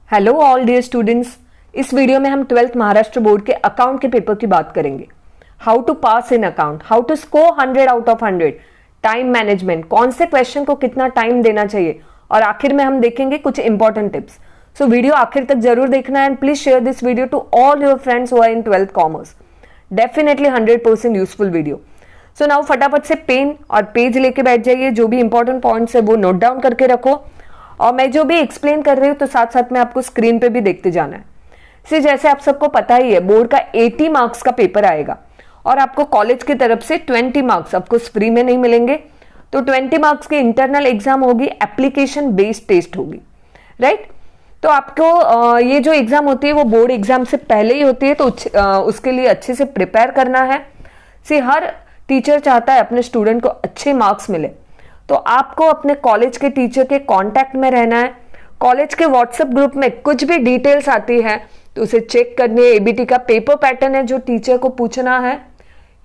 Hello all dear students, इस video में हम 12th महाराष्ट्र बोर्ड के अकाउंट के पेपर की बात करेंगे। How to pass in account, how to score 100 out of 100, time management, कौन से क्वेश्चन को कितना टाइम देना चाहिए, और आखिर में हम देखेंगे कुछ इंपॉर्टेंट टिप्स। सो वीडियो आखिर तक जरूर देखना and please share this video to all your friends who are in 12th commerce. Definitely 100% useful video. So now फटाफट से पेन और पेज लेके बैठ जाइए, जो भी इंपॉर्टेंट पॉइंट्स है वो नोट डाउन करके रखो, और मैं जो भी एक्सप्लेन कर रही हूँ तो साथ साथ में आपको स्क्रीन पे भी देखते जाना है। सी जैसे आप सबको पता ही है, बोर्ड का 80 मार्क्स का पेपर आएगा और आपको कॉलेज की तरफ से 20 मार्क्स आपको फ्री में नहीं मिलेंगे। तो 20 मार्क्स की इंटरनल एग्जाम होगी, एप्लीकेशन बेस्ड टेस्ट होगी, राइट। तो आपको ये जो एग्जाम होती है वो बोर्ड एग्जाम से पहले ही होती है, तो उसके लिए अच्छे से प्रिपेयर करना है। सी हर टीचर चाहता है अपने स्टूडेंट को अच्छे मार्क्स मिले, तो आपको अपने कॉलेज के टीचर के कांटेक्ट में रहना है। कॉलेज के व्हाट्सएप ग्रुप में कुछ भी डिटेल्स आती है तो उसे चेक करनी है। एबीटी का पेपर पैटर्न है जो टीचर को पूछना है,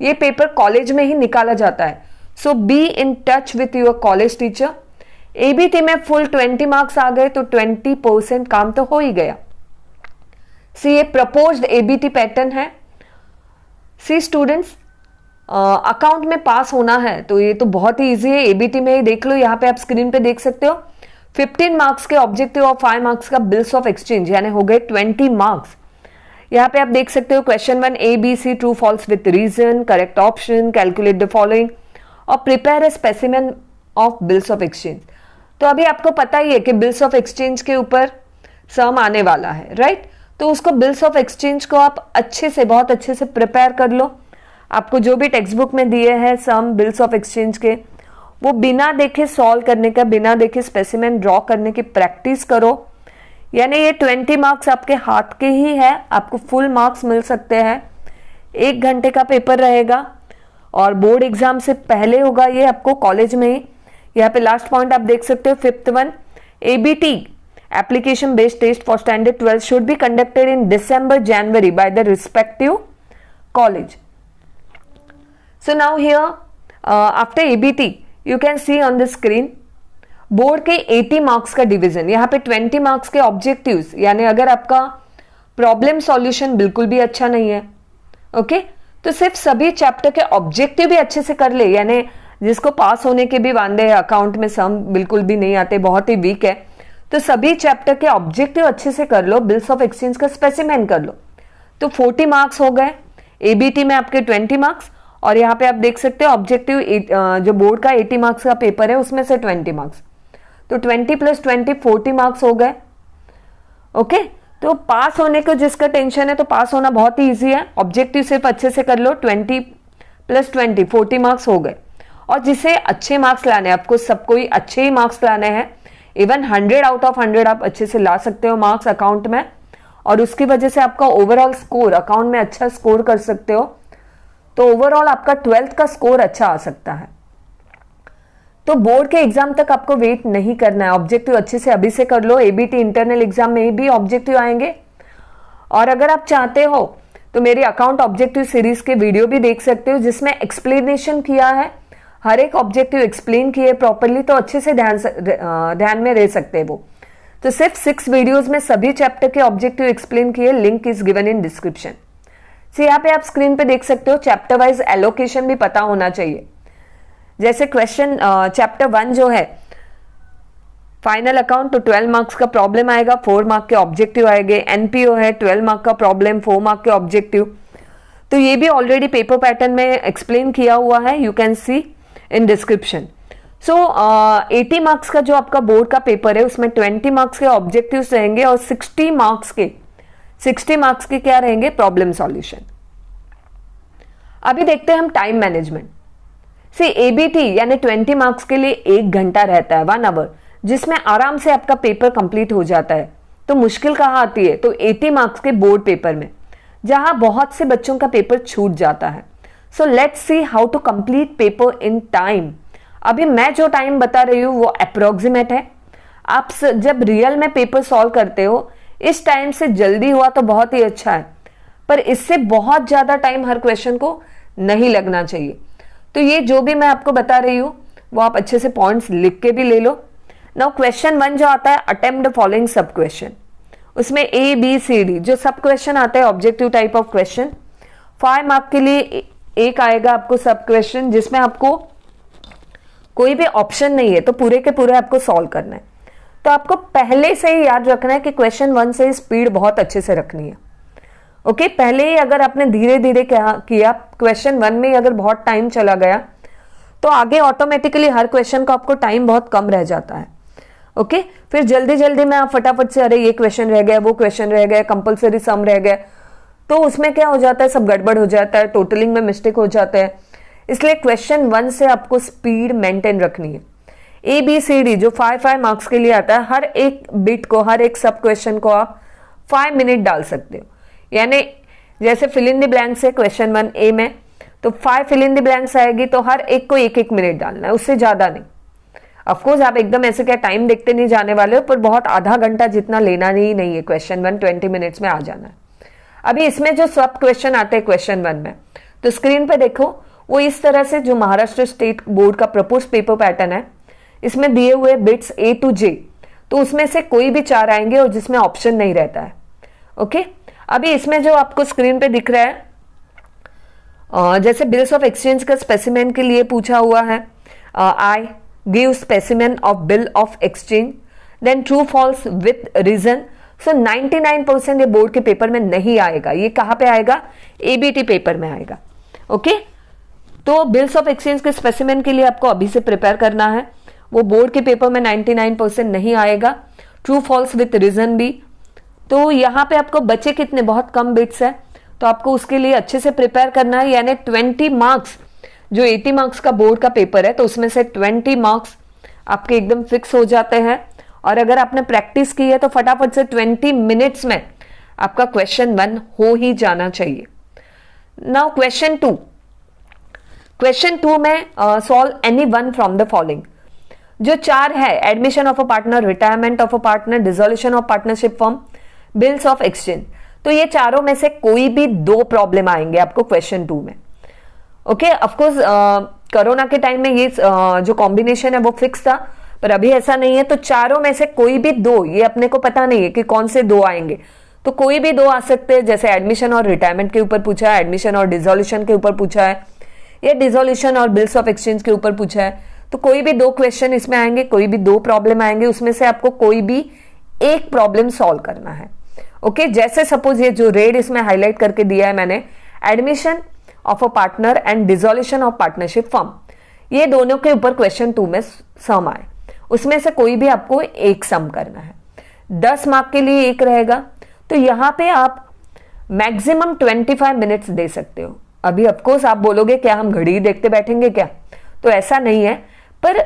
ये पेपर कॉलेज में ही निकाला जाता है। So be in touch with your college teacher. एबीटी में फुल 20 मार्क्स आ गए तो 20% काम तो हो ही गया। सी ये प्रपोज्ड एबीटी पैटर्न है। सी स्टूडेंट्स, अकाउंट में पास होना है तो ये तो बहुत ही इजी है, एबीटी में ही देख लो। यहाँ पे आप स्क्रीन पे देख सकते हो 15 मार्क्स के ऑब्जेक्टिव और 5 मार्क्स का बिल्स ऑफ एक्सचेंज, यानी हो गए 20 मार्क्स। यहाँ पे आप देख सकते हो question 1 A B C, true false with reason, correct option, calculate the following और prepare a specimen of bills of exchange. तो अभी आपको पता ही है कि बिल्स ऑफ एक्सचेंज के ऊपर सम आने वाला है, राइट। तो उसको बिल्स ऑफ एक्सचेंज को आप अच्छे से, बहुत अच्छे से प्रिपेयर कर लो। आपको जो भी टेक्स्ट बुक में दिए हैं सम बिल्स ऑफ एक्सचेंज के, वो बिना देखे सॉल्व करने का, बिना देखे स्पेसिमेन ड्रॉ करने की प्रैक्टिस करो। यानी ये 20 मार्क्स आपके हाथ के ही है, आपको फुल मार्क्स मिल सकते हैं। 1 घंटे का पेपर रहेगा और बोर्ड एग्जाम से पहले होगा ये, आपको कॉलेज में ही। यहाँ पे लास्ट पॉइंट आप देख सकते हो 5th one, ABT application based test for standard 12 should be conducted in December, January by the respective college. So now here after ABT you can see on the screen board के 80 marks का division. यहाँ पे 20 marks के objectives, यानी अगर आपका problem solution बिल्कुल भी अच्छा नहीं है, ओके, तो सिर्फ सभी चैप्टर के ऑब्जेक्टिव भी अच्छे से कर ले। यानी जिसको पास होने के भी वांदे है, अकाउंट में सम बिल्कुल भी नहीं आते, बहुत ही वीक है, तो सभी चैप्टर के ऑब्जेक्टिव अच्छे से कर लो, बिल्स ऑफ एक्सचेंज का स्पेसिमेन कर लो, तो 40 मार्क्स हो गए। एबीटी में आपके 20 मार्क्स, और यहाँ पे आप देख सकते हो ऑब्जेक्टिव जो बोर्ड का 80 मार्क्स का पेपर है उसमें से 20 मार्क्स, तो 20 + 20 40 मार्क्स हो गए, ओके। तो पास होने को जिसका टेंशन है, तो पास होना बहुत ही इजी है, ऑब्जेक्टिव सिर्फ अच्छे से कर लो। 20 + 20 40 मार्क्स हो गए। और जिसे अच्छे मार्क्स लाने, आपको सबको ही अच्छे ही मार्क्स लाने हैं, इवन 100 आउट ऑफ 100 आप अच्छे से ला सकते हो मार्क्स अकाउंट में, और उसकी वजह से आपका ओवरऑल स्कोर अकाउंट में अच्छा स्कोर कर सकते हो। तो ओवरऑल आपका 12th का स्कोर अच्छा आ सकता है। तो बोर्ड के एग्जाम तक आपको वेट नहीं करना है, ऑब्जेक्टिव अच्छे से अभी से कर लो। एबीटी इंटरनल एग्जाम में भी ऑब्जेक्टिव आएंगे, और अगर आप चाहते हो तो मेरी अकाउंट ऑब्जेक्टिव सीरीज के वीडियो भी देख सकते हो, जिसमें एक्सप्लेनेशन किया है, हर एक ऑब्जेक्टिव एक्सप्लेन किए प्रॉपरली, तो अच्छे से ध्यान में रह सकते हैं वो। तो सिर्फ 6 वीडियोज में सभी चैप्टर के ऑब्जेक्टिव एक्सप्लेन किए, link is given in description. तो यहाँ पे आप स्क्रीन पे देख सकते हो चैप्टर वाइज एलोकेशन भी पता होना चाहिए। जैसे क्वेश्चन चैप्टर 1 जो है फाइनल अकाउंट, तो 12 मार्क्स का प्रॉब्लम आएगा, 4 मार्क के ऑब्जेक्टिव आएंगे। एनपीओ है 12 मार्क का प्रॉब्लम, 4 मार्क के ऑब्जेक्टिव। तो ये भी ऑलरेडी पेपर पैटर्न में एक्सप्लेन किया हुआ है, you can see in description. So 80 marks का जो आपका बोर्ड का पेपर है उसमें 20 मार्क्स के ऑब्जेक्टिव्स रहेंगे और 60 मार्क्स के क्या रहेंगे, प्रॉब्लम सॉल्यूशन। अभी देखते हैं हम टाइम मैनेजमेंट। सी एबीटी यानी 20 मार्क्स के लिए 1 घंटा रहता है, 1 आवर, जिसमें आराम से आपका पेपर कंप्लीट हो जाता है। तो मुश्किल कहाँ आती है, तो 80 मार्क्स के बोर्ड पेपर में, जहां बहुत से बच्चों का पेपर छूट जाता है। So let's see how to complete paper in time. अभी मैं जो टाइम बता रही हूं वो अप्रोक्सीमेट है। आप जब रियल में पेपर सॉल्व करते हो, इस टाइम से जल्दी हुआ तो बहुत ही अच्छा है, पर इससे बहुत ज्यादा टाइम हर क्वेश्चन को नहीं लगना चाहिए। तो ये जो भी मैं आपको बता रही हूं वो आप अच्छे से पॉइंट्स लिख के भी ले लो। नाउ क्वेश्चन 1 जो आता है, अटेम्प्ट द फॉलोइंग सब क्वेश्चन। उसमें ए बी सी डी जो सब क्वेश्चन आते हैं objective type of question, 5 mark के लिए एक आएगा आपको सब क्वेश्चन जिसमें आपको कोई भी ऑप्शन नहीं है, तो पूरे के पूरे आपको सॉल्व करना है। तो आपको पहले से ही याद रखना है कि क्वेश्चन 1 से स्पीड बहुत अच्छे से रखनी है। ओके, पहले ही अगर आपने धीरे धीरे किया क्वेश्चन 1 में अगर बहुत टाइम चला गया तो आगे ऑटोमेटिकली हर क्वेश्चन का आपको टाइम बहुत कम रह जाता है। ओके, फिर जल्दी जल्दी में आप फटाफट से अरे ये क्वेश्चन रह गया, वो क्वेश्चन रह गया, कंपलसरी सम रह गया, तो उसमें क्या हो जाता है, सब गड़बड़ हो जाता है, टोटलिंग में मिस्टेक हो जाता है। इसलिए क्वेश्चन 1 से आपको स्पीड मेंटेन रखनी है। ए बी सी डी जो 5 मार्क्स के लिए आता है, हर एक बिट को, हर एक सब क्वेश्चन को आप 5 मिनट डाल सकते हो। यानी जैसे फिल इन द ब्लैंक्स है क्वेश्चन 1 ए में, तो 5 फिल इन द ब्लैंक्स आएगी, तो हर एक को 1-1 मिनट डालना है, उससे ज्यादा नहीं। ऑफकोर्स आप एकदम ऐसे क्या टाइम देखते नहीं जाने वाले हो, पर बहुत आधा घंटा जितना लेना ही नहीं है। क्वेश्चन 1 20 मिनट्स में आ जाना है। अभी इसमें जो सब क्वेश्चन आते हैं क्वेश्चन 1 में, तो स्क्रीन पे देखो, वो इस तरह से जो महाराष्ट्र स्टेट बोर्ड का प्रपोज पेपर पैटर्न है, इसमें दिए हुए बिट्स ए टू जे, तो उसमें से कोई भी 4 आएंगे और जिसमें ऑप्शन नहीं रहता है। ओके, अभी इसमें जो आपको स्क्रीन पे दिख रहा है, जैसे बिल्स ऑफ एक्सचेंज का स्पेसिमेन के लिए पूछा हुआ है, I give specimen of bill of exchange, then true false with reason. So 99% ये बोर्ड के पेपर में नहीं आएगा। ये कहां पे आएगा, एबीटी पेपर में आएगा। ओके, तो बिल्स ऑफ एक्सचेंज के स्पेसिमेन के लिए आपको अभी से प्रिपेयर करना है। वो बोर्ड के पेपर में 99% नहीं आएगा। ट्रू फॉल्स विथ रीजन भी, तो यहां पे आपको बचे कितने, बहुत कम बिट्स है, तो आपको उसके लिए अच्छे से प्रिपेयर करना है। यानी 20 मार्क्स, जो 80 मार्क्स का बोर्ड का पेपर है, तो उसमें से 20 मार्क्स आपके एकदम फिक्स हो जाते हैं। और अगर आपने प्रैक्टिस की है तो फटाफट से 20 मिनट्स में आपका क्वेश्चन 1 हो ही जाना चाहिए। नाउ क्वेश्चन 2, क्वेश्चन 2 में solve any one from the following. जो 4 है, admission of a partner, retirement of a partner, dissolution of partnership form, bills of exchange, तो ये चारों में से कोई भी 2 प्रॉब्लम आएंगे आपको क्वेश्चन 2 में। ओके, ऑफकोर्स कोरोना के टाइम में ये जो कॉम्बिनेशन है वो फिक्स था, पर अभी ऐसा नहीं है। तो चारों में से कोई भी 2, ये अपने को पता नहीं है कि कौन से 2 आएंगे, तो कोई भी 2 आ सकते हैं। जैसे एडमिशन और रिटायरमेंट के ऊपर पूछा है, एडमिशन और डिसोल्यूशन के ऊपर पूछा है, या डिसोल्यूशन और बिल्स ऑफ एक्सचेंज के ऊपर पूछा है, तो कोई भी 2 क्वेश्चन इसमें आएंगे, कोई भी 2 प्रॉब्लम आएंगे, उसमें से आपको कोई भी एक प्रॉब्लम सॉल्व करना है। ओके, जैसे सपोज ये जो रेड इसमें हाईलाइट करके दिया है मैंने, admission of a partner and dissolution of partnership form, ये दोनों के ऊपर क्वेश्चन 2 में सम आए, उसमें से कोई भी आपको एक सम करना है। 10 मार्क के लिए एक रहेगा, तो यहां पे आप मैक्सिमम 25 मिनट्स दे सकते हो। अभी ऑफकोर्स आप बोलोगे क्या हम घड़ी देखते बैठेंगे क्या, तो ऐसा नहीं है, पर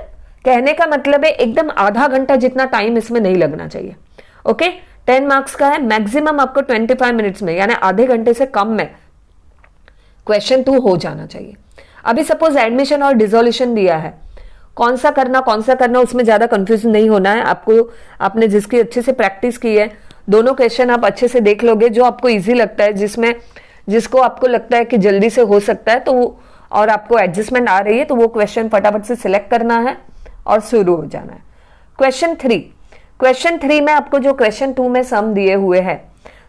कहने का मतलब है एकदम आधा घंटा जितना टाइम इसमें नहीं लगना चाहिए। ओके, 10 मार्क्स का है, मैक्सिमम आपको 25 मिनट्स में, यानी आधे घंटे से कम में क्वेश्चन 2 हो जाना चाहिए। अभी सपोज एडमिशन और डिसोल्यूशन दिया है, कौन सा करना, उसमें ज्यादा कंफ्यूजन नहीं होना है आपको। आपने जिसकी अच्छे से प्रैक्टिस की है, दोनों क्वेश्चन आप अच्छे से देख लोगे, जो आपको इजी लगता है, जिसको आपको लगता है कि जल्दी से हो सकता है, तो और आपको एडजस्टमेंट आ रही है, तो वो क्वेश्चन फटाफट से सिलेक्ट करना है और शुरू हो जाना है। क्वेश्चन 3 में आपको जो क्वेश्चन 2 में सम दिए हुए हैं,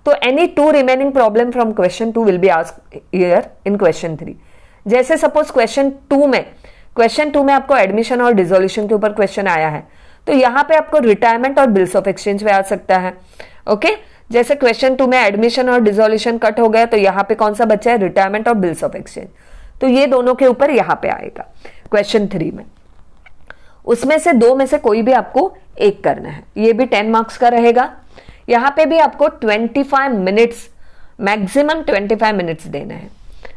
तो any 2 remaining problem from question 2 will be asked here in question 3। जैसे सपोज क्वेश्चन 2 में आपको एडमिशन और डिसोल्यूशन के ऊपर क्वेश्चन आया है, तो यहां पे आपको रिटायरमेंट और बिल्स ऑफ एक्सचेंज पे आ सकता है। ओके, जैसे क्वेश्चन 2 में एडमिशन और डिसोल्यूशन कट हो गया, तो यहां पे कौन सा बचा है, रिटायरमेंट और बिल्स ऑफ एक्सचेंज, तो ये दोनों के ऊपर यहां पे आएगा क्वेश्चन 3 में। उसमें से 2 में से कोई भी आपको एक करना है, ये भी 10 मार्क्स का रहेगा। यहां पे भी आपको 25 मिनट्स, मैक्सिमम 25 मिनट्स देना है।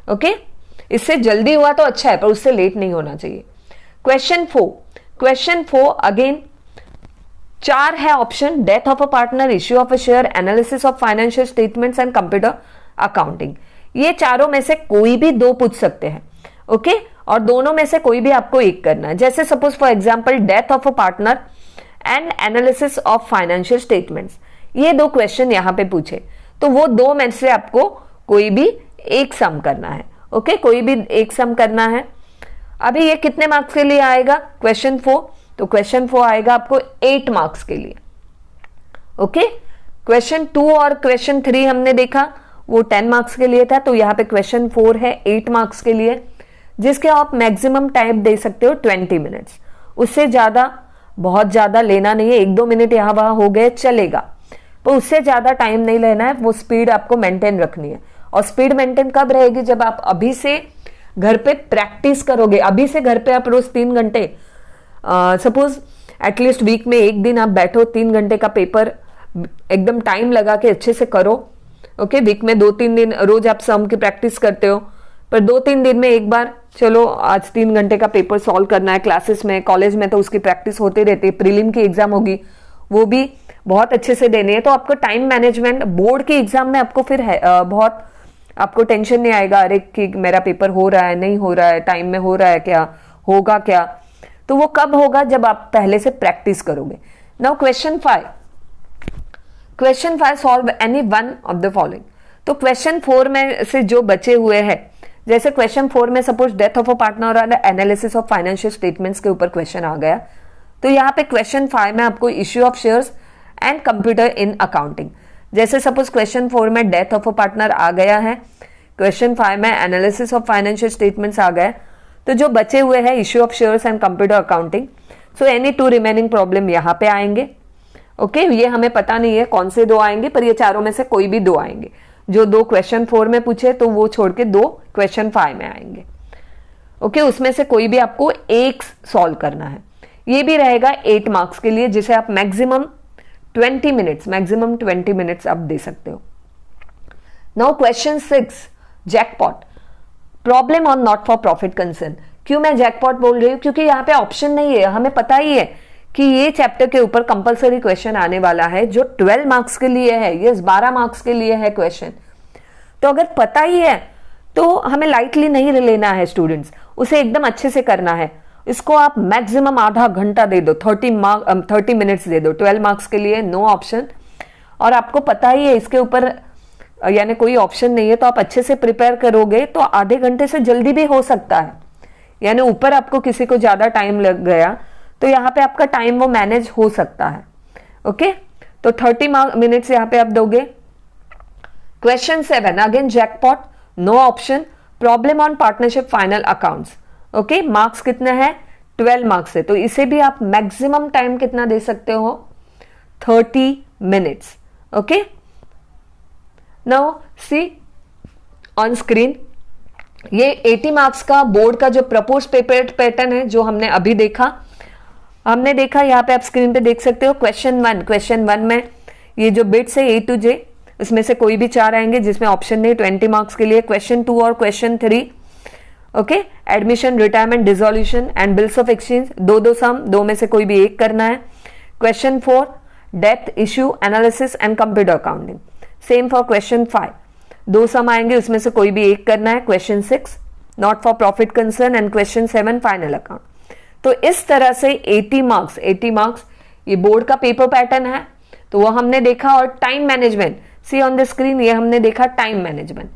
ओके, इससे जल्दी हुआ तो अच्छा है, पर उससे लेट नहीं होना चाहिए। क्वेश्चन 4 अगेन 4 है option, death of a partner, issue of a share, analysis of financial statements and computer accounting. ये चारों में से कोई भी 2 पूछ सकते हैं। ओके, और दोनों में से कोई भी आपको एक करना है। जैसे suppose for example death of a partner and analysis of financial statements, ये 2 क्वेश्चन यहां पे पूछे, तो वो 2 में से आपको कोई भी एक सम करना है। ओके, कोई भी एक सम करना है। अभी ये कितने मार्क्स के लिए आएगा, क्वेश्चन 4, तो क्वेश्चन 4 आएगा आपको 8 मार्क्स के लिए। ओके, क्वेश्चन 2 और क्वेश्चन 3 हमने देखा, वो 10 मार्क्स के लिए था, तो यहाँ पे क्वेश्चन 4 है 8 मार्क्स के लिए, जिसके आप मैक्सिमम टाइम दे सकते हो 20 मिनट्स। उससे ज्यादा बहुत ज्यादा लेना नहीं है, 1-2 मिनट यहाँ वहां हो गए चलेगा, तो उससे ज्यादा टाइम नहीं लेना है, वो स्पीड आपको मेंटेन रखनी है। और स्पीड मेंटेन कब रहेगी, जब आप अभी से घर पे प्रैक्टिस करोगे। अभी से घर पे आप रोज 3 घंटे, सपोज एटलीस्ट वीक में एक दिन आप बैठो, 3 घंटे का पेपर एकदम टाइम लगा के अच्छे से करो। ओके, वीक में 2-3 दिन रोज आप सम की प्रैक्टिस करते हो, पर 2-3 दिन में एक बार चलो आज 3 घंटे का पेपर सॉल्व करना है। क्लासेस में, कॉलेज में तो उसकी प्रैक्टिस होती रहती है। प्रीलिम की एग्जाम होगी, वो भी बहुत अच्छे से देनी है। तो आपको टाइम मैनेजमेंट, बोर्ड की एग्जाम में आपको फिर बहुत आपको टेंशन नहीं आएगा, अरे कि मेरा पेपर हो रहा है नहीं हो रहा है, टाइम में हो रहा है क्या, होगा क्या। तो वो कब होगा, जब आप पहले से प्रैक्टिस करोगे। Now question 5, question 5 solve any one of the following. तो क्वेश्चन 4 में से जो बचे हुए हैं, जैसे क्वेश्चन 4 में suppose death of a partner और एनालिसिस ऑफ फाइनेंशियल स्टेटमेंट्स के ऊपर क्वेश्चन आ गया, तो यहाँ पे क्वेश्चन 5 में आपको issue of shares and computer in accounting. जैसे सपोज क्वेश्चन 4 में डेथ ऑफ अ पार्टनर आ गया है, क्वेश्चन 5 में एनालिसिस ऑफ फाइनेंशियल स्टेटमेंट्स आ गए, तो जो बचे हुए हैं issue of shares and computer accounting, so any 2 remaining problem यहाँ पे आएंगे। ओके, ये हमें पता नहीं है कौन से 2 आएंगे, पर ये चारों में से कोई भी 2 आएंगे। जो 2 क्वेश्चन 4 में पूछे तो वो छोड़ के 2 क्वेश्चन 5 में आएंगे। ओके, उसमें से कोई भी आपको एक सॉल्व करना है। ये भी रहेगा 8 मार्क्स के लिए, जिसे आप मैक्सिमम 20 मिनट्स आप दे सकते हो। Now question 6, jackpot, problem on not for profit concern. क्यों मैं जैकपॉट बोल रही हूं, क्योंकि यहाँ पे ऑप्शन नहीं है। हमें पता ही है कि ये चैप्टर के ऊपर कंपलसरी क्वेश्चन आने वाला है, जो 12 मार्क्स के लिए है, ये 12 मार्क्स के लिए है क्वेश्चन। तो अगर पता ही है तो हमें लाइटली नहीं लेना है स्टूडेंट्स, उसे एकदम अच्छे से करना है। इसको आप मैक्सिमम आधा घंटा दे दो, 30 मिनट्स दे दो। 12 मार्क्स के लिए नो ऑप्शन, और आपको पता ही है इसके ऊपर यानी कोई ऑप्शन नहीं है, तो आप अच्छे से प्रिपेयर करोगे तो आधे घंटे से जल्दी भी हो सकता है। यानी ऊपर आपको किसी को ज्यादा टाइम लग गया तो यहाँ पे आपका टाइम वो मैनेज हो सकता है। ओके, तो 30 मिनट्स यहाँ पे आप दोगे। Question 7 again jackpot, no option, problem on partnership final accounts. Okay, marks कितने हैं, 12 मार्क्स है, तो इसे भी आप मैक्सिमम टाइम कितना दे सकते हो, 30 minutes. Okay, now see on screen, ये 80 मार्क्स का बोर्ड का जो प्रपोज पेपर पैटर्न है, जो हमने अभी देखा, यहाँ पे आप स्क्रीन पे देख सकते हो। क्वेश्चन 1 में ये जो बिट्स है A to J, उसमें से कोई भी 4 आएंगे, जिसमें ऑप्शन नहीं, 20 मार्क्स के लिए। क्वेश्चन 2 और question 3, okay, admission, retirement, dissolution and bills of exchange, 2 सम, 2 में से कोई भी एक करना है। Question 4 death, issue, analysis and computer accounting, same for question 5, 2 सम आएंगे, उसमें से कोई भी एक करना है। Question 6 not for profit concern and question 7 final account. तो इस तरह से 80 मार्क्स ये बोर्ड का पेपर पैटर्न है, तो वो हमने देखा। और time management, see on the screen, ये हमने देखा टाइम मैनेजमेंट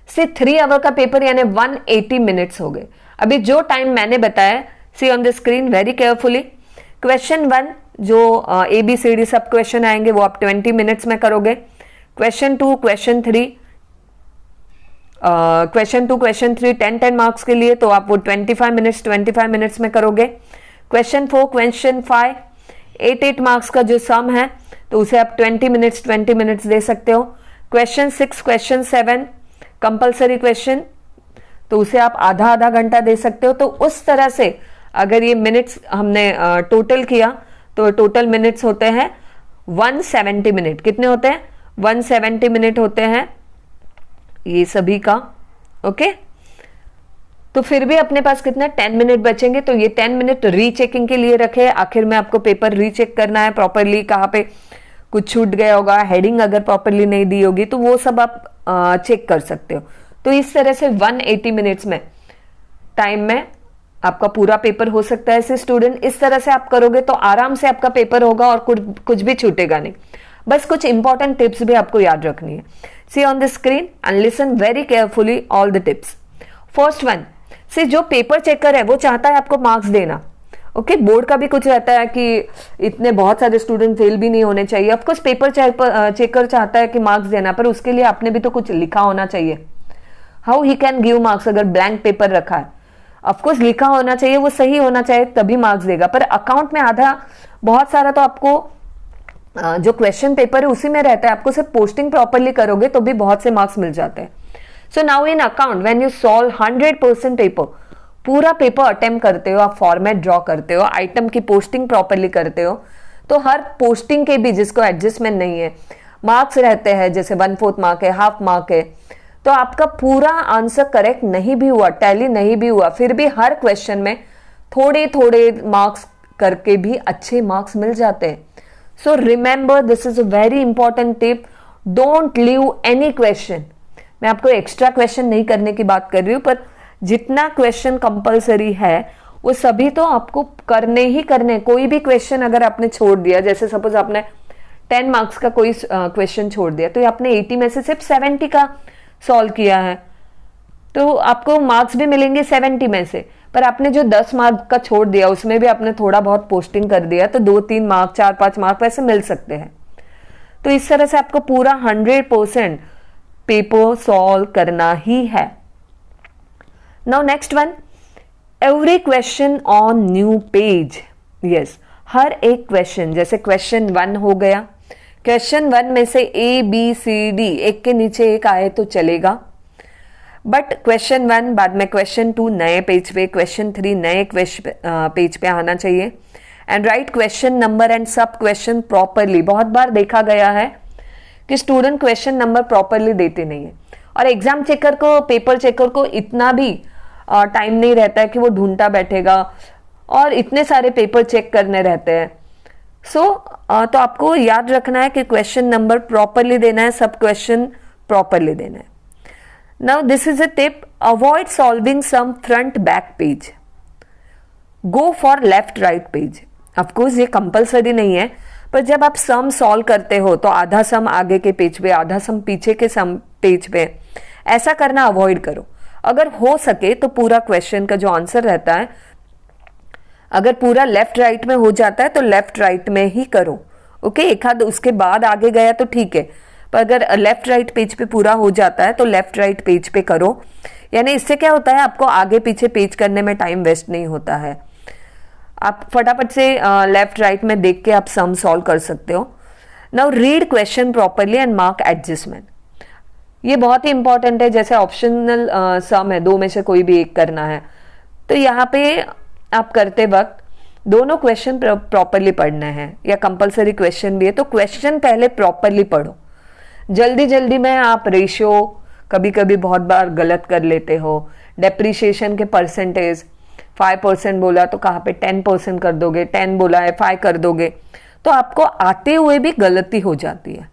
से 3 आवर का पेपर यानी 180 मिनट्स हो गए। अभी जो टाइम मैंने बताया, see on the screen very carefully. Question 1 जो ABCD सब क्वेश्चन आएंगे वो आप 20 मिनट्स में करोगे। क्वेश्चन 2, क्वेश्चन 3 10 मार्क्स के लिए, तो आप वो 25 मिनट्स में करोगे। क्वेश्चन 4, क्वेश्चन 5 8 मार्क्स का जो सम है, तो उसे आप 20 मिनट्स दे सकते हो। क्वेश्चन 6, क्वेश्चन 7 कंपलसरी क्वेश्चन, तो उसे आप आधा घंटा दे सकते हो। तो उस तरह से अगर ये मिनट्स हमने टोटल किया, तो टोटल मिनट्स होते हैं 170 मिनट। कितने होते हैं, 170 मिनट होते हैं ये सभी का। ओके, तो फिर भी अपने पास कितना 10 मिनट बचेंगे, तो ये 10 मिनट रीचेकिंग के लिए रखे। आखिर में आपको पेपर रीचेक करना है प्रॉपरली, कहाँ पे कुछ छूट गया होगा, हेडिंग अगर प्रॉपरली नहीं दी होगी, तो वो सब आप चेक कर सकते हो। तो इस तरह से 180 मिनट्स में टाइम में आपका पूरा पेपर हो सकता है। ऐसे स्टूडेंट इस तरह से आप करोगे तो आराम से आपका पेपर होगा और कुछ भी छूटेगा नहीं। बस कुछ इंपॉर्टेंट टिप्स भी आपको याद रखनी है। See on the screen and listen very carefully all the tips. First one, see जो पेपर चेकर है वो चाहता है आपको मार्क्स देना। ओके बोर्ड का भी कुछ रहता है कि इतने बहुत सारे स्टूडेंट फेल भी नहीं होने चाहिए। ऑफकोर्स पेपर चेकर चाहता है कि मार्क्स देना, पर उसके लिए आपने भी तो कुछ लिखा होना चाहिए। How he can give marks? अगर ब्लैंक पेपर रखा है, ऑफकोर्स लिखा होना चाहिए, वो सही होना चाहिए, तभी मार्क्स देगा। पर अकाउंट में आधा बहुत सारा तो आपको जो क्वेश्चन पेपर है उसी में रहता है, आपको सिर्फ पोस्टिंग प्रॉपरली करोगे तो भी बहुत से मार्क्स मिल जाते हैं। So now in account when you solve 100% paper, पूरा पेपर अटेम्प्ट करते हो, आप फॉर्मेट ड्रॉ करते हो, आइटम की पोस्टिंग प्रॉपरली करते हो, तो हर पोस्टिंग के भी जिसको एडजस्टमेंट नहीं है मार्क्स रहते हैं, जैसे 1/4 मार्क है, हाफ मार्क है, तो आपका पूरा आंसर करेक्ट नहीं भी हुआ, टैली नहीं भी हुआ, फिर भी हर क्वेश्चन में थोड़े थोड़े मार्क्स करके भी अच्छे मार्क्स मिल जाते हैं। So remember this is a very important tip, don't leave any question. मैं आपको एक्स्ट्रा क्वेश्चन नहीं करने की बात कर रही हूं, पर जितना क्वेश्चन कंपलसरी है वो सभी तो आपको करने ही करने। कोई भी क्वेश्चन अगर आपने छोड़ दिया, जैसे सपोज आपने 10 मार्क्स का कोई क्वेश्चन छोड़ दिया, तो आपने 80 में से सिर्फ 70 का सॉल्व किया है, तो आपको मार्क्स भी मिलेंगे 70 में से। पर आपने जो 10 मार्क का छोड़ दिया उसमें भी आपने थोड़ा बहुत पोस्टिंग कर दिया, तो 2-3 मार्क, 4-5 मार्क वैसे मिल सकते हैं। तो इस तरह से आपको पूरा 100% पेपर सॉल्व करना ही है। Now next one, every question on new page. Yes, हर एक क्वेश्चन, जैसे क्वेश्चन 1 हो गया, क्वेश्चन 1 में से ABCD एक के नीचे एक आए तो चलेगा, बट क्वेश्चन 1 बाद में क्वेश्चन 2 नए पेज पे, क्वेश्चन 3 नए पेज पे आना चाहिए। And right question number and सब क्वेश्चन प्रॉपरली। बहुत बार देखा गया है कि स्टूडेंट क्वेश्चन नंबर प्रॉपरली देते नहीं है, और एग्जाम चेकर को, पेपर चेकर को इतना भी टाइम नहीं रहता है कि वो ढूंढता बैठेगा, और इतने सारे पेपर चेक करने रहते हैं। तो आपको याद रखना है कि क्वेश्चन नंबर प्रॉपरली देना है, सब क्वेश्चन प्रॉपरली देना है। Now this is a tip, avoid solving some front back page, go for left right page. Of course ये कंपल्सरी नहीं है, पर जब आप सम सॉल्व करते हो तो आधा सम आगे के पेज पे, आधा सम पीछे के सम पेज पे, ऐसा करना अवॉइड करो। अगर हो सके तो पूरा क्वेश्चन का जो आंसर रहता है, अगर पूरा लेफ्ट राइट में हो जाता है तो लेफ्ट राइट में ही करो। ओके, एक आध उसके बाद आगे गया तो ठीक है, पर अगर लेफ्ट राइट पेज पे पूरा हो जाता है तो लेफ्ट राइट पेज पे करो। यानी इससे क्या होता है, आपको आगे पीछे पेज करने में टाइम वेस्ट नहीं होता है, आप फटाफट से लेफ्ट राइट में देख के आप सम सॉल्व कर सकते हो। Now read question properly and mark adjustment. ये बहुत ही इंपॉर्टेंट है। जैसे ऑप्शनल सम है, 2 में से कोई भी एक करना है, तो यहाँ पे आप करते वक्त दोनों क्वेश्चन प्रॉपरली पढ़ने हैं, या कंपलसरी क्वेश्चन भी है तो क्वेश्चन पहले प्रॉपरली पढ़ो। जल्दी जल्दी में आप रेशियो कभी कभी बहुत बार गलत कर लेते हो। डेप्रिसिएशन के परसेंटेज 5% बोला तो कहाँ पे 10% कर दोगे, 10 बोला है 5 कर दोगे, तो आपको आते हुए भी गलती हो जाती है।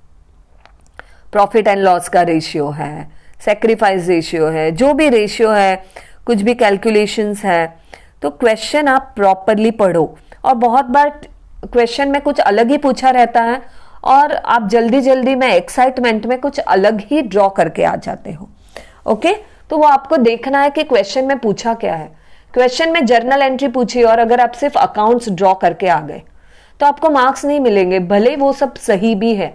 प्रॉफिट एंड लॉस का रेशियो है, सेक्रीफाइस रेशियो है, जो भी रेशियो है, कुछ भी कैलकुलेशंस है, तो क्वेश्चन आप प्रॉपरली पढ़ो। और बहुत बार क्वेश्चन में कुछ अलग ही पूछा रहता है और आप जल्दी जल्दी में एक्साइटमेंट में कुछ अलग ही ड्रॉ करके आ जाते हो। ओके, तो वो आपको देखना है कि क्वेश्चन में पूछा क्या है। क्वेश्चन में जर्नल एंट्री पूछी और अगर आप सिर्फ अकाउंट्स ड्रॉ करके आ गए तो आपको मार्क्स नहीं मिलेंगे, भले वो सब सही भी है।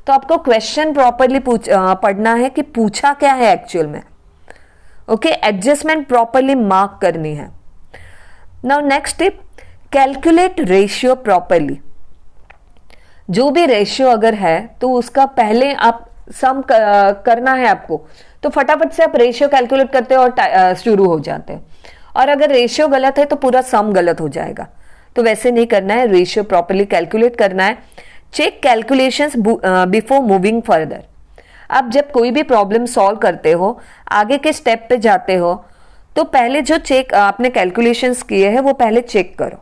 तो आपको क्वेश्चन प्रॉपरली पढ़ना है कि पूछा क्या है एक्चुअल में। ओके, एडजस्टमेंट प्रॉपरली मार्क करनी है। Now next tip, calculate ratio properly. जो भी रेशियो अगर है तो उसका पहले आप सम करना है आपको, तो फटाफट से आप रेशियो कैलकुलेट करते हो और शुरू हो जाते हैं। और अगर रेशियो गलत है तो पूरा सम गलत हो जाएगा, तो वैसे नहीं करना है, रेशियो प्रॉपरली कैलकुलेट करना है। Check calculations before moving further. आप जब कोई भी प्रॉब्लम सॉल्व करते हो, आगे के स्टेप पे जाते हो, तो पहले जो चेक आपने कैलकुलेशंस किए हैं वो पहले चेक करो।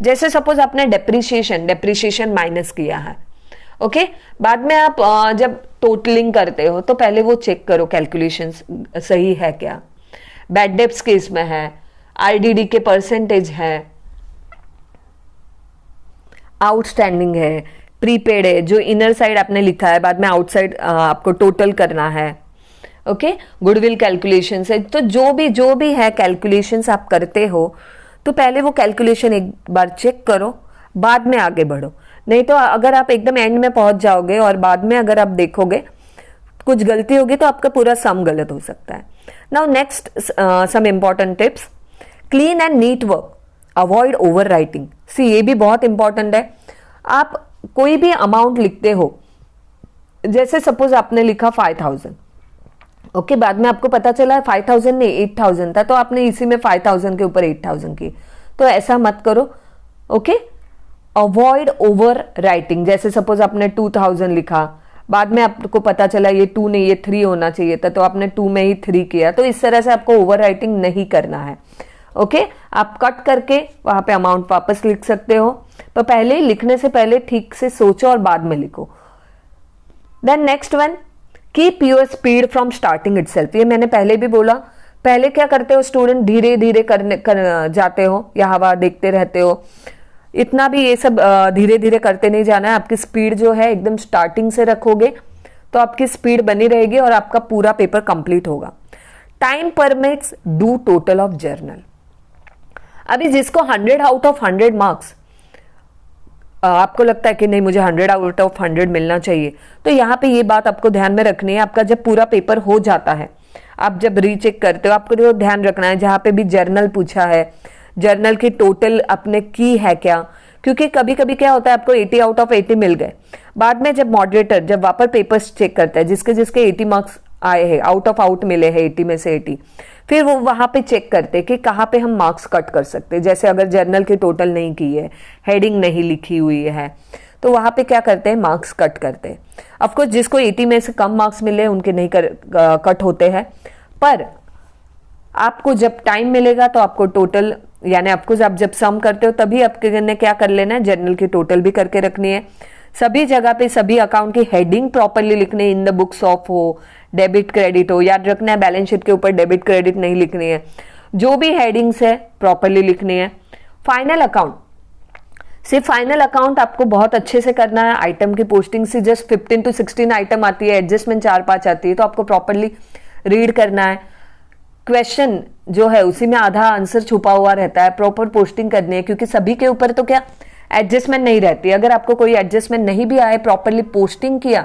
जैसे सपोज आपने डेप्रिसिएशन माइनस किया है, ओके, बाद में आप जब टोटलिंग करते हो तो पहले वो चेक करो कैलकुलेशंस सही है क्या। बैड डेब्ट्स केस में है, आरडीडी के परसेंटेज है, आउटस्टैंडिंग है, प्रीपेड है, जो इनर साइड आपने लिखा है बाद में आउटसाइड आपको टोटल करना है। ओके, गुडविल कैलकुलेशंस है, तो जो भी है कैलकुलेशंस आप करते हो तो पहले वो कैलकुलेशन एक बार चेक करो, बाद में आगे बढ़ो। नहीं तो अगर आप एकदम एंड में पहुंच जाओगे और बाद में अगर आप देखोगे कुछ गलती होगी तो आपका पूरा सम गलत हो सकता है। Now next some important tips, clean and neat work, avoid over writing. See ये भी बहुत इंपॉर्टेंट है। आप कोई भी अमाउंट लिखते हो, जैसे सपोज आपने लिखा 5000, ओके, बाद में आपको पता चला 5000 नहीं 8000 था, तो आपने इसी में 5000 के ऊपर 8000 की, तो ऐसा मत करो, ओके। अवॉइड ओवर राइटिंग, जैसे सपोज आपने 2000 लिखा, बाद में आपको पता चला ये 2 नहीं ये 3 होना चाहिए था, तो आपने 2 में ही 3 किया, तो इस तरह से आपको ओवर राइटिंग नहीं करना है, ओके। आप कट करके वहां पे अमाउंट वापस लिख सकते हो, तो पहले लिखने से पहले ठीक से सोचो और बाद में लिखो। Then next one, keep your speed from starting itself. ये मैंने पहले भी बोला, पहले क्या करते हो स्टूडेंट, धीरे धीरे जाते हो या हवा देखते रहते हो, इतना भी ये सब धीरे धीरे करते नहीं जाना है। आपकी स्पीड जो है एकदम स्टार्टिंग से रखोगे तो आपकी स्पीड बनी रहेगी और आपका पूरा पेपर कंप्लीट होगा। Time permits, do total of journal. अभी जिसको 100 आउट ऑफ 100 मार्क्स, आपको लगता है कि नहीं मुझे 100 आउट ऑफ 100 मिलना चाहिए, तो यहाँ पे ये बात आपको ध्यान में रखनी है। आपका जब पूरा पेपर हो जाता है, आप जब रीचेक करते हो, आपको जो ध्यान रखना है, जहां पे भी जर्नल पूछा है, जर्नल की टोटल आपने की है क्या, क्योंकि कभी कभी क्या होता है आपको 80 आउट ऑफ 80 मिल गए, बाद में जब मॉडरेटर जब वापस पेपर्स चेक करता है, जिसके जिसके 80 मार्क्स आए हैं, आउट मिले हैं 80 में से 80, फिर वो वहां पे चेक करते हैं कि कहाँ पे हम मार्क्स कट कर सकते हैं। जैसे अगर जर्नल की टोटल नहीं की है, हेडिंग नहीं लिखी हुई है, तो वहां पे क्या करते हैं, मार्क्स कट करते हैं। ऑफकोर्स जिसको 80 में से कम मार्क्स मिले उनके नहीं कट होते हैं, पर आपको जब टाइम मिलेगा तो आपको टोटल, यानी आपको आप जब सम करते हो तभी आपके क्या कर लेना है, जर्नल की टोटल भी करके रखनी है। सभी जगह पे सभी अकाउंट की हेडिंग प्रॉपरली लिखनी, इन द बुक्स ऑफ हो, डेबिट क्रेडिट हो, याद रखना है बैलेंस शीट के ऊपर डेबिट क्रेडिट नहीं लिखनी है, जो भी हेडिंग्स है प्रॉपरली लिखनी है। फाइनल अकाउंट, सिर्फ फाइनल अकाउंट आपको बहुत अच्छे से करना है। आइटम की पोस्टिंग से जस्ट 15 to 16 आइटम आती है, एडजस्टमेंट 4-5 आती है, तो आपको प्रॉपरली रीड करना है। क्वेश्चन जो है उसी में आधा आंसर छुपा हुआ रहता है, प्रॉपर पोस्टिंग करनी है, क्योंकि सभी के ऊपर तो क्या एडजस्टमेंट नहीं रहती। अगर आपको कोई एडजस्टमेंट नहीं भी आए, प्रॉपरली पोस्टिंग किया,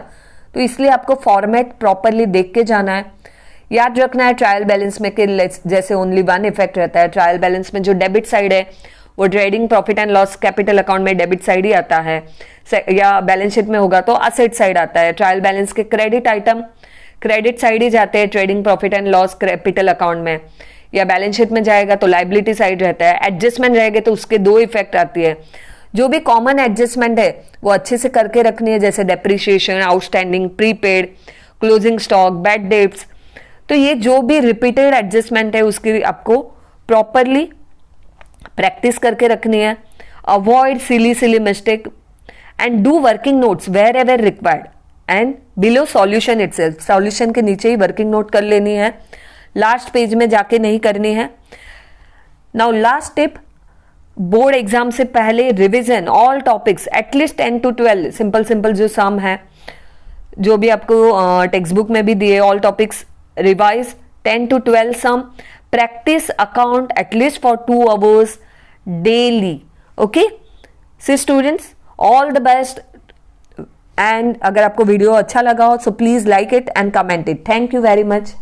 तो इसलिए आपको फॉर्मेट प्रॉपरली देख के जाना है। याद रखना है ट्रायल बैलेंस में कि जैसे ओनली वन इफेक्ट रहता है। ट्रायल बैलेंस में जो डेबिट साइड है वो trading profit and loss capital account में डेबिट साइड ही आता है, या बैलेंस शीट में होगा तो असेट साइड आता है। ट्रायल बैलेंस के क्रेडिट आइटम क्रेडिट साइड ही जाते हैं trading profit and loss capital account में, या बैलेंस शीट में जाएगा तो लाइबिलिटी साइड रहता है। एडजस्टमेंट रहेगा तो उसके 2 इफेक्ट आती है। जो भी कॉमन एडजस्टमेंट है वो अच्छे से करके रखनी है, जैसे depreciation, outstanding, prepaid, closing stock, bad debts. तो ये जो भी रिपीटेड एडजस्टमेंट है उसकी आपको प्रॉपरली प्रैक्टिस करके रखनी है। Avoid silly mistake and do working notes wherever required and below solution itself. Solution के नीचे ही वर्किंग नोट कर लेनी है, लास्ट पेज में जाके नहीं करनी है। Now last tip, board exam से पहले revision all topics at least 10 to 12 simple जो सम है, जो भी आपको टेक्स्ट बुक में भी दिए, all topics revise 10 to 12 sum, practice account at least for 2 hours daily. Okay, so students all the best, and अगर आपको वीडियो अच्छा लगा हो so please like it and comment it. Thank you very much.